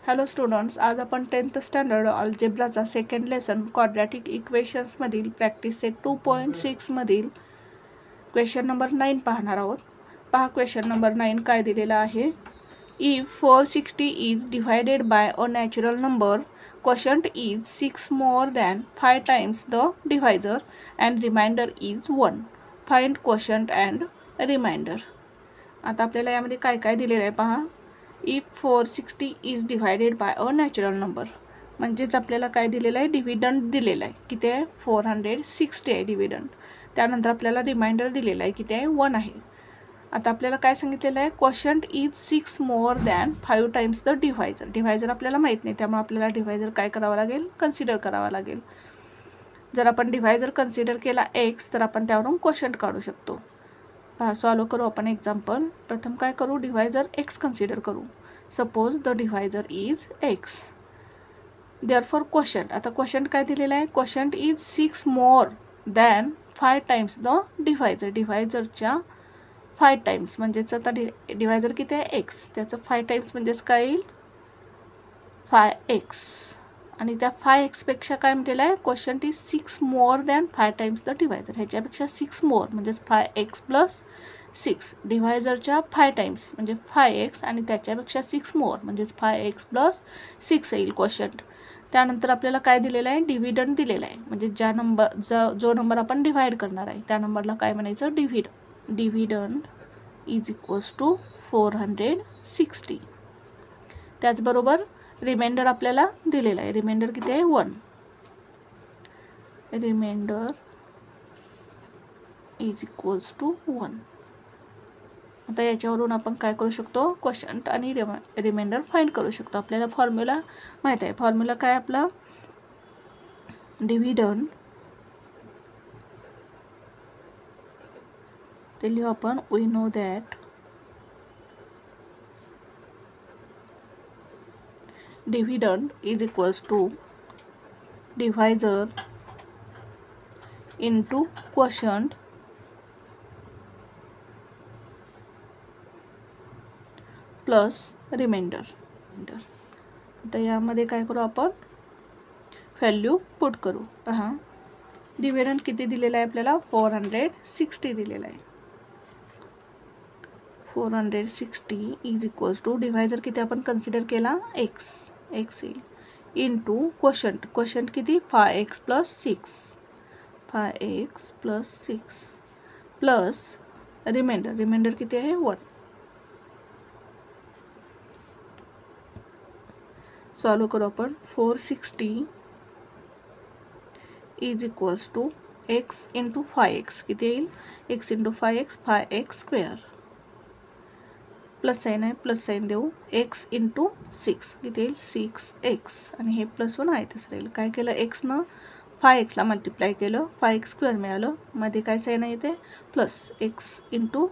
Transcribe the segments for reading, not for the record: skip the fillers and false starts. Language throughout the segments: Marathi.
हॅलो स्टुडंट्स, आज आपण 10th स्टँडर्ड अल्जेब्राचा सेकंड लेसन क्वाड्रॅटिक इक्वेशन्समधील प्रॅक्टिस सेट 2.6 मधील क्वेश्चन नंबर 9 पाहणार आहोत. पहा क्वेश्चन नंबर 9 काय दिलेला आहे. If 460 is divided by a natural number, quotient is 6 more than 5 times the divisor and remainder is 1. Find quotient and remainder. आता आपल्याला यामध्ये काय काय दिलेलं आहे पहा. If 460 is divided by a natural number, म्हणजेच आपल्याला काय दिलेलं आहे, डिव्हिडंड दिलेला आहे. किती आहे, 460 आहे डिव्हिडंड. त्यानंतर आपल्याला रिमाइंडर दिलेला आहे, किती आहे, 1 आहे. आता आपल्याला काय सांगितलेलं आहे, quotient is 6 more than 5 times the divisor. Divisor आपल्याला माहीत नाही, त्यामुळे आपल्याला डिव्हायझर काय करावं लागेल, कन्सिडर करावा लागेल. जर आपण डिव्हायझर कन्सिडर केला x, तर आपण त्यावरून क्वोशंट काढू शकतो. पहा, सॉल्व करू आपण एक्झाम्पल. प्रथम काय करू, डिव्हायझर x कन्सिडर करू. Suppose the divisor is x. Therefore quotient, आता क्वोशंट काय दिलेलं आहे, quotient is 6 more than 5 times the divisor. डिव्हायझरच्या 5 टाइम्स, म्हणजेच आता डिव्हायझर किती आहे, x, त्याचं 5 टाइम्स म्हणजेच काय येईल, 5x. आणि त्या 5x काय म्हटलेलं आहे, quotient is 6 more than 5 times the divisor. ह्याच्यापेक्षा 6 मोर म्हणजेच 5x प्लस 6. डिव्हायझरच्या 5 टाइम्स म्हणजे 5x आणि त्याच्यापेक्षा 6 मोर म्हणजेच 5x प्लस 6 येईल क्वोशंट. त्यानंतर आपल्याला काय दिलेलं आहे, डिव्हिडंड दिलेला आहे. म्हणजे जो नंबर आपण डिव्हाइड करणार आहे त्या नंबरला काय म्हणायचं, डिव्हिडंड इज इक्वल्स टू 460. त्याचबरोबर रिमाइंडर आपल्याला दिलेला आहे. रिमाइंडर किती आहे, 1. Remainder is equals to 1. आता याच्यावरून आपण काय करू शकतो, क्वोशंट आणि रिमाइंडर फाइंड करू शकतो. आपल्याला फॉर्म्युला माहीत आहे. फॉर्म्युला काय आपला, डिव्हिडंड ते लिहू आपण. We know that dividend is equals to divisor into quotient plus remainder. आता यामध्ये काय करू आपण, व्हॅल्यू पुट करू. पहा, डिव्हिडंड किती दिलेला आहे आपल्याला, 460 दिलेला आहे. 460 इज इक्वल्स टू डिव्हायझर किती आपण कन्सिडर केला, x येईल, इंटू क्वोशंट किती, 5x प्लस 6 प्लस रिमाइंडर किती आहे, 1. सॉल्व करू आपण. 460 is equals to x into 5x किती येईल, x into 5x 5x square. Plus sign आहे, प्लस साईन देऊ. x इंटू 6 किती येईल, 6x. आणि हे प्लस 1 आहे तसं राहील. काय केलं, xनं 5xला मल्टिप्लाय केलं, 5x स्क्वेअर मिळालं. मध्ये काय साईन आहे इथे, प्लस x इंटू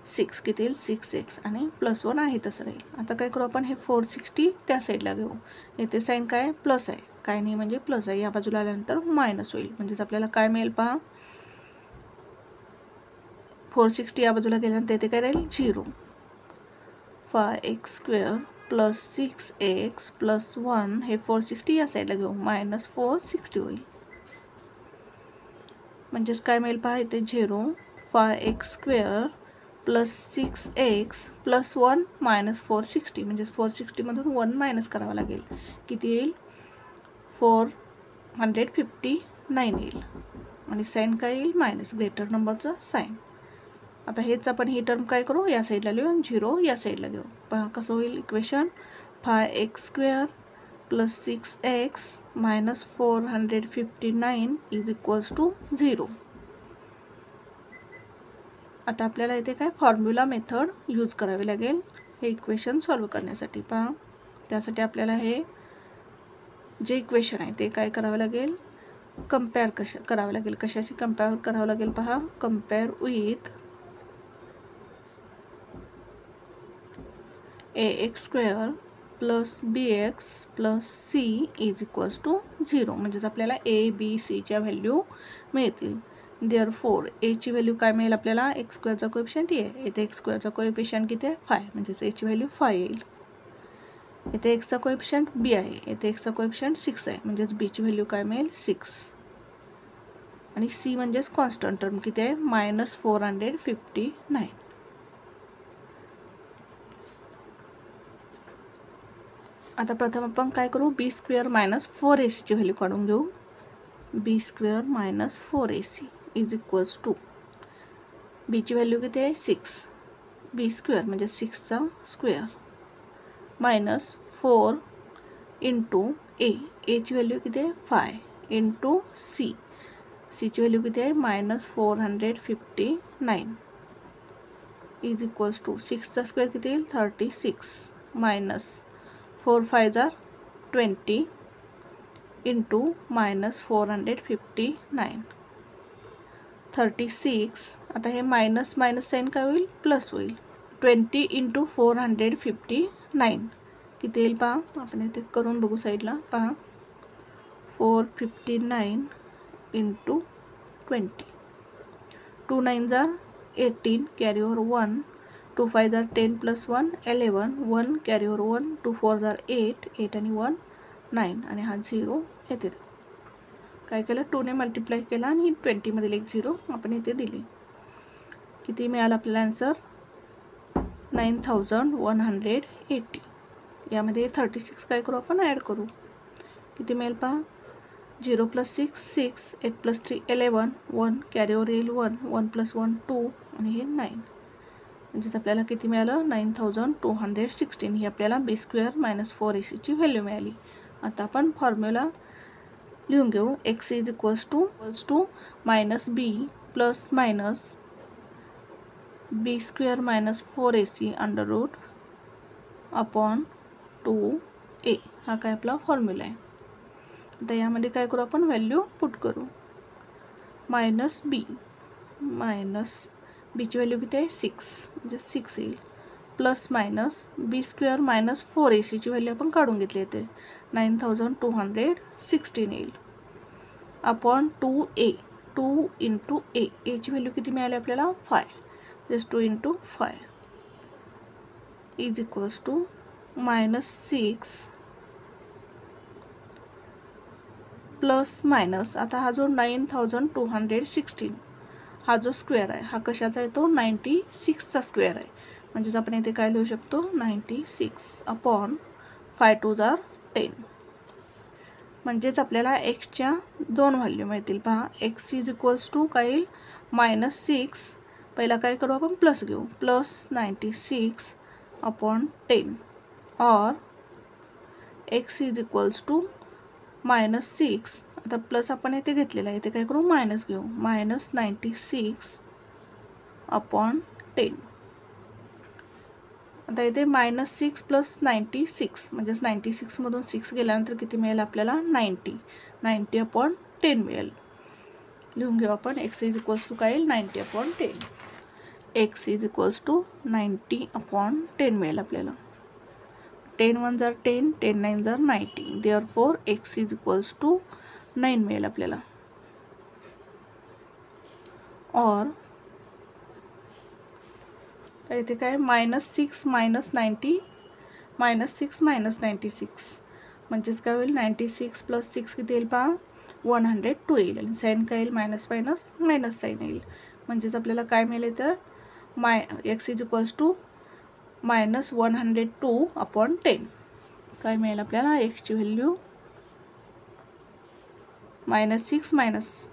6 किती येईल, 6x. आणि प्लस 1 आहे तसं राहील. आता काय करू आपण, हे 460 त्या साईडला घेऊ. येथे साईन काय, प्लस आहे, काय नाही म्हणजे प्लस आहे. या बाजूला आल्यानंतर मायनस होईल. म्हणजेच आपल्याला काय मिळेल पहा, 460 या बाजूला गेल्यानंतर येथे काय राहील, 0. 5x square plus 6x plus 1, हे 460 या साईडला घेऊ, मायनस 460 होईल. म्हणजेच काय मिळेल पहा, इथे 0. 5x square plus 6x plus 1 minus 460. म्हणजेच 460मधून 1 मायनस करावं लागेल. किती येईल, 459 येईल. आणि साईन काय येईल, मायनस, ग्रेटर नंबरचं साईन. आता हेच आपण ही टर्म काय करू, या साईडला लिहू, 0 या साईडला घेऊ. पहा कसं होईल equation, 5x square plus 6x minus 459 is equals to 0. आता आपल्याला इथे काय फॉर्म्युला मेथड यूज करावी लागेल हे इक्वेशन सॉल्व करण्यासाठी. पहा, त्यासाठी आपल्याला हे जे इक्वेशन आहे ते काय करावं लागेल, कम्पेअर करावं लागेल. कशाशी कम्पेअर करावं लागेल पहा, compare with ax square plus bx plus c is equals to 0. म्हणजेच आपल्याला a b c च्या व्हॅल्यू मिळतील. देअरफॉर a ची व्हॅल्यू काय मिळेल आपल्याला, x स्क्वेअरचा कोएफिशियंट आहे. इथे x स्क्वेअरचा कोएफिशियंट किती आहे, 5. म्हणजेच a ची व्हॅल्यू 5 येईल. इथे एक्सचा कोएफिशियंट बी आहे, इथे एक्सचा कोएफिशियंट 6 आहे, म्हणजेच बीची व्हॅल्यू काय मिळेल 6. आणि सी म्हणजेच कॉन्स्टंट टर्म किती आहे -459. आता प्रथम आपण काय करू, बी स्क्वेअर मायनस 4ac ची व्हॅल्यू काढून घेऊ. B square minus 4ac is equals to, बीची व्हॅल्यू किती आहे 6, बी स्क्वेअर म्हणजे 6चा स्क्वेअर मायनस 4 इंटू एची व्हॅल्यू किती आहे 5 इंटू सीची व्हॅल्यू किती आहे -459 इज इक्वल्स टू 6चा स्क्वेअर किती येईल 36 मायनस 4 5 जार 20 इंटू -459 36. आता हे मायनस मायनस साईन काय होईल प्लस होईल. 20 इंटू 459 किती येईल पहा, आपण इथे करून बघू साईडला पहा. 459 इंटू 20, 2 9 जार 18 कॅरी ओव्हर 1, 2 5 जार 10 प्लस 1 11, 1 कॅरी ओव्हर 1, 2 4 जार 8, 8 आणि 1 9 आणि हा 0 येते. काय केलं 2 ने मल्टिप्लाय केला आणि 20 मधील एक 0 आपण इथे दिली. किती मिळालं आपल्याला आन्सर 9180. यामध्ये 36 काय करू आपण ॲड करू. किती मिळेल पहा 0 प्लस 6 6, 8 प्लस 3 11, 1 कॅरी ओव्हर येईल 1, 1 प्लस 1 2 आणि हे 9. म्हणजेच आपल्याला किती मिळालं 9216. ही आपल्याला बी स्क्वेअर मायनस 4ac ची व्हॅल्यू मिळाली. आता आपण फॉर्म्युला लिहून घेऊ. X is equals to minus b plus minus b square minus 4ac under root upon 2a. हा काय आपला फॉर्म्युला आहे. आता यामध्ये काय करू आपण व्हॅल्यू पुट करू. मायनस बीची व्हॅल्यू किती आहे 6 म्हणजे 6 येईल plus minus b square minus 4ac ची व्हॅल्यू आपण काढून घेतली येते 9216 येईल अपॉन 2a, 2 इंटू एची व्हॅल्यू किती मिळाली आपल्याला 5, just 2 into 5 is equals to -6 plus minus. आता हा जो 9216 हा जो स्क्वेअर आहे हा कशाचा आहे तो 96चा स्क्वेअर आहे. म्हणजेच आपण इथे काय लिहू शकतो 96 अपॉन 5 2 जार 10. म्हणजेच आपल्याला एक्सच्या दोन व्हॅल्यू मिळतील पहा. एक्स इज इक्वल्स टू काय येईल -6. पहिला काय करू आपण प्लस घेऊ प्लस 96 अपॉन 10 और एक्स इज इक्वल्स टू -6. आता प्लस आपण इथे घेतलेला आहे, इथे काय करू मायनस घेऊ -96 अपॉन 10. आता इथे -6 प्लस 96 म्हणजेच 96 मधून 6 गेल्यानंतर किती मिळेल आपल्याला 90 अपॉन 10 मिळेल. लिहून घेऊ आपण एक्स इज इक्वल्स टू काय येईल 90 upon 10. X is equals to 90 upon 10 मिळेल आपल्याला. 10 1 जार 10, 10 9 जार 90. Therefore x is equals to 9 मिळेल आपल्याला. और तर इथे काय -6 मायनस 90 -6 मायनस 96 म्हणजेच काय होईल 96 प्लस 6 किती येईल पहा 102 येईल. आणि साईन काय येईल मायनस मायनस मायनस साईन येईल. म्हणजेच आपल्याला काय मिळेल तर x is equals to -102 upon 10. काय मिळेल आपल्याला एक्सची व्हॅल्यू -6 मायनस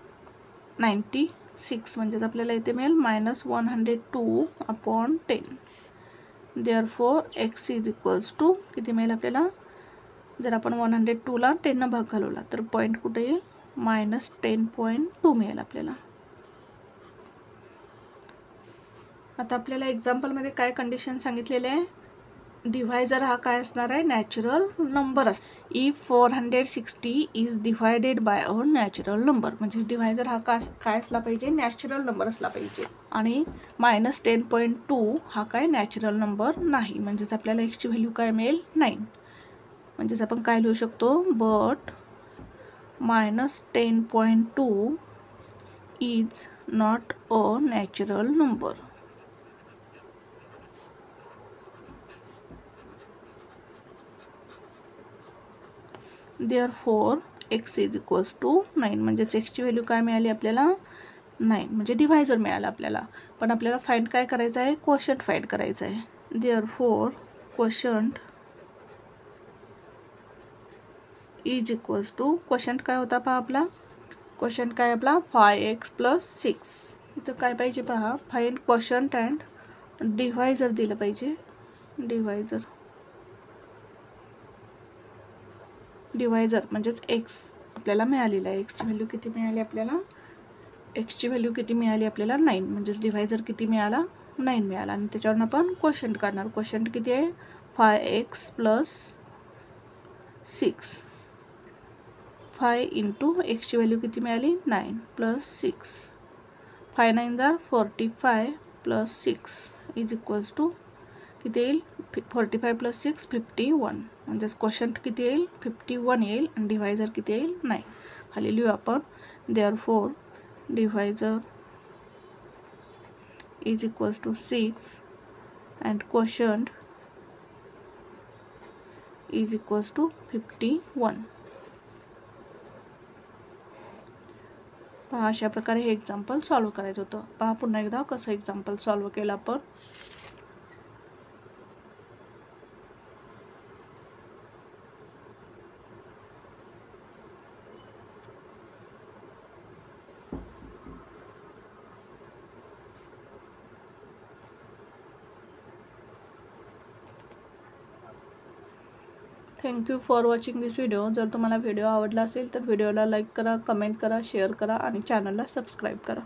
96 म्हणजेच आपल्याला इथे मिळेल -102 upon 10. Therefore x is equals to किती मिळेल आपल्याला जर आपण 102ला 10 भाग घालवला तर पॉईंट कुठे येईल -10.2 मिळेल आपल्याला. आता आपल्याला एक्झाम्पलमध्ये काय कंडिशन सांगितलेले आहे डिव्हायजर हा काय असणार आहे natural number if 460 is divided by a natural number. म्हणजे डिव्हायजर हा काय असला पाहिजे नॅचरल नंबर असला पाहिजे. आणि -10.2 हा काय नॅचरल नंबर नाही. म्हणजेच आपल्याला एक्सची व्हॅल्यू काय मिळेल 9. म्हणजेच आपण काय लिहू शकतो but -10.2 is not a natural number. Therefore x is equals to 9, म्हणजेच एक्सची व्हॅल्यू काय मिळाली आपल्याला 9, म्हणजे डिव्हायजर मिळाला आपल्याला. पण आपल्याला फाइंड काय करायचं आहे, क्वोशंट फाइंड करायचं आहे. Therefore quotient is equals to, quotient काय होता पहा आपला, क्वोशंट काय आपला 5x + 6. इथं काय पाहिजे पहा, फाइंड क्वोशंट अँड डिव्हायजर दिलं पाहिजे. डिव्हायजर म्हणजेच x आपल्याला मिळालेला आहे. एक्सची व्हॅल्यू किती मिळाली आपल्याला, एक्सची व्हॅल्यू किती मिळाली आपल्याला 9, म्हणजेच डिव्हायजर किती मिळाला 9 मिळाला. आणि त्याच्यावरून आपण क्वोशंट काढणार. क्वोशंट किती आहे 5x + 6. 5 × एक्सची व्हॅल्यू किती मिळाली 9 + 6. 5 9 = 45 + 6 इज इक्वल्स टू किती येईल, 45 + 6 51. म्हणजेच क्वोशंट किती येईल 51 येईल आणि डिव्हायजर किती येईल 9. खाली लिहू आपण. Therefore divisor is equals to 6 and quotient is equals to 51. पहा अशा प्रकारे हे एक्झाम्पल सॉल्व करायचं होतं. पहा पुन्हा एकदा कसं एक्झाम्पल सॉल्व केलं आपण. Thank you for watching this video. जर तुम्हाला व्हिडिओ आवडला असेल तर व्हिडिओला लाईक करा, कमेंट करा, शेअर करा आणि चॅनलला सबस्क्राईब करा.